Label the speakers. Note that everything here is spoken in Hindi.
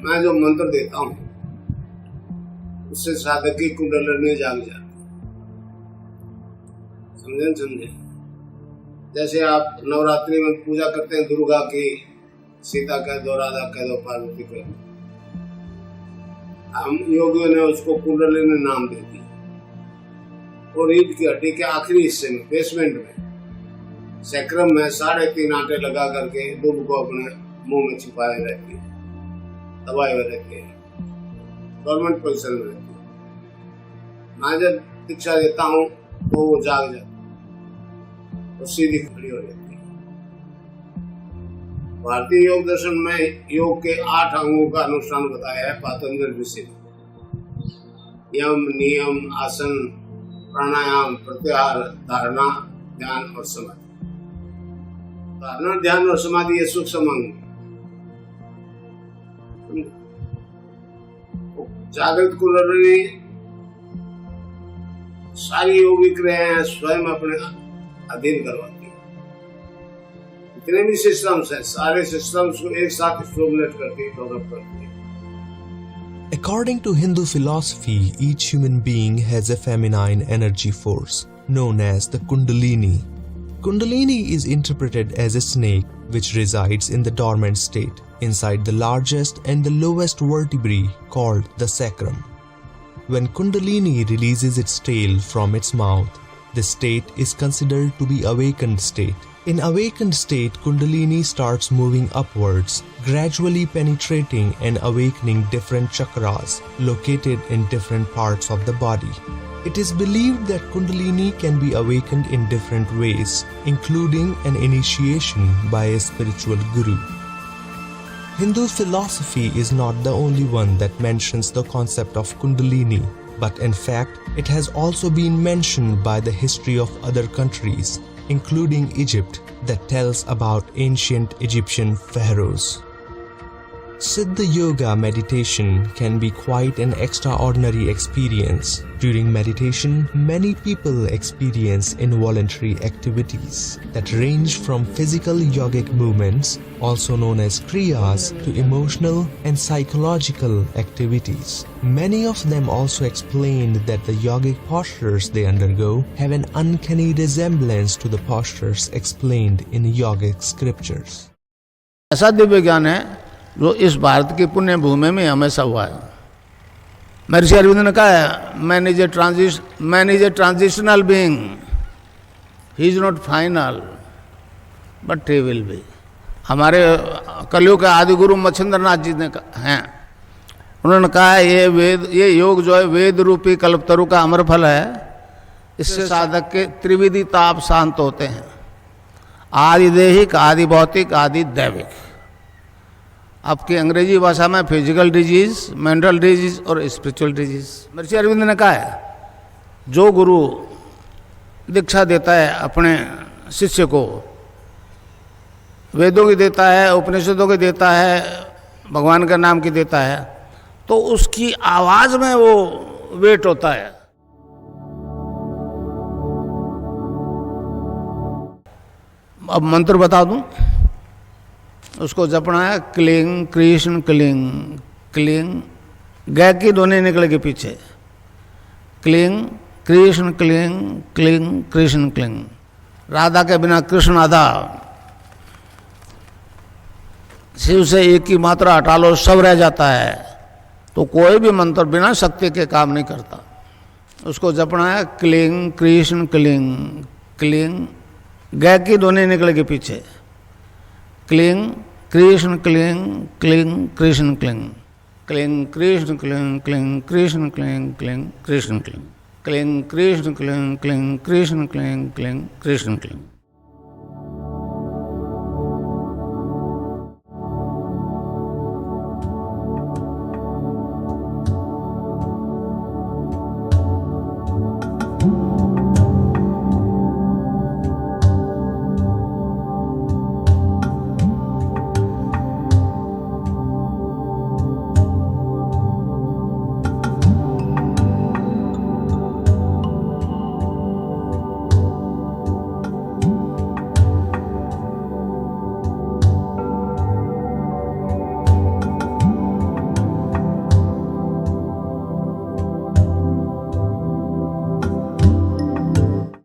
Speaker 1: मैं जो मंत्र देता हूँ उससे साधक की कुंडलिनी जाग जाती। समझे? जैसे आप नवरात्रि में पूजा करते हैं दुर्गा की, सीता कह दो, राधा कह दो, पार्वती कह दो, हम योगियों ने उसको कुंडलिनी नाम दे दिया। और रीढ़ की हड्डी के आखिरी हिस्से में, बेसमेंट में, सैक्रम में 3.5 आटे लगा करके दुब को अपने मुंह में छिपाए रहती है, दबाए हुए रहते हैं, गवर्नमेंट पोजिशन में रहती है। मैं जब दीक्षा देता हूँ तो वो जाग जाती है और सीधी खड़ी हो जाती है। भारतीय योग दर्शन में योग के 8 अंगों का अनुष्ठान बताया है पातंजलि ऋषि ने। यम, नियम, आसन, प्राणायाम, प्रत्याहार, धारणा, ध्यान और समाधि। धारणा, ध्यान और समाधि ये सूक्ष्म अंग। जागृत कुंडलिनी सारी योगिक क्रियाएं स्वयं अपने अधीन करवाती है। जितने भी सिस्टम्स हैं, सारे सिस्टम्स को एक साथ स्टिमुलेट करती है, डेवलप करती है।
Speaker 2: According to Hindu philosophy, each human being has a feminine energy force known as the Kundalini. Kundalini is interpreted as a snake which resides in the dormant state inside the largest and the lowest vertebrae called the sacrum. When Kundalini releases its tail from its mouth, this state is considered to be awakened state. In awakened state, Kundalini starts moving upwards, gradually penetrating and awakening different chakras located in different parts of the body. It is believed that Kundalini can be awakened in different ways, including an initiation by a spiritual guru. Hindu philosophy is not the only one that mentions the concept of Kundalini, but in fact, it has also been mentioned by the history of other countries, including Egypt, that tells about ancient Egyptian pharaohs. Siddha Yoga meditation can be quite an extraordinary experience. During meditation, many people experience involuntary activities that range from physical yogic movements, also known as kriyas, to emotional and psychological activities. Many of them also explained that the yogic postures they undergo have an uncanny resemblance to the postures explained in yogic scriptures.
Speaker 3: ऐसा दिव्य ज्ञान है जो इस भारत की पुण्य भूमि में हमेशा हुआ है। महर्षि अरविंद ने कहा है, man is a transitional being, he is not final but he will be. हमारे कलयुग के आदि गुरु मच्छिंद्र नाथ जी ने हैं, उन्होंने कहा है ये योग जो है वेद रूपी कल्पतरु का अमर फल है। इससे साधक के त्रिविधि ताप शांत होते हैं, आदि देहिक, आदि भौतिक, आदि दैविक। आपकी अंग्रेजी भाषा में फिजिकल डिजीज, मेंटल डिजीज और स्पिरिचुअल डिजीज। महर्षि अरविंद ने कहा है, जो गुरु दीक्षा देता है अपने शिष्य को, वेदों की देता है, उपनिषदों की देता है, भगवान का नाम की देता है, तो उसकी आवाज में वो वेट होता है। अब मंत्र बता दूं, उसको जपना है क्लिंग कृष्ण क्लिंग क्लिंग, गै की ध्वनि निकल के पीछे, cling Krishna cling cling Krishna cling. Radha के बिना कृष्ण आधा, शिव से एक की मात्रा हटा लो सब रह जाता है। तो कोई भी मंत्र बिना शक्ति के काम नहीं करता। उसको जपना है क्लिंग कृष्ण क्लिंग क्लिंग, गै की ध्वनि निकल के पीछे, cling Krishna cling cling Krishna cling, cling Krishna cling cling Krishna cling cling Krishna cling, cling Krishna cling cling Krishna cling cling Krishna cling.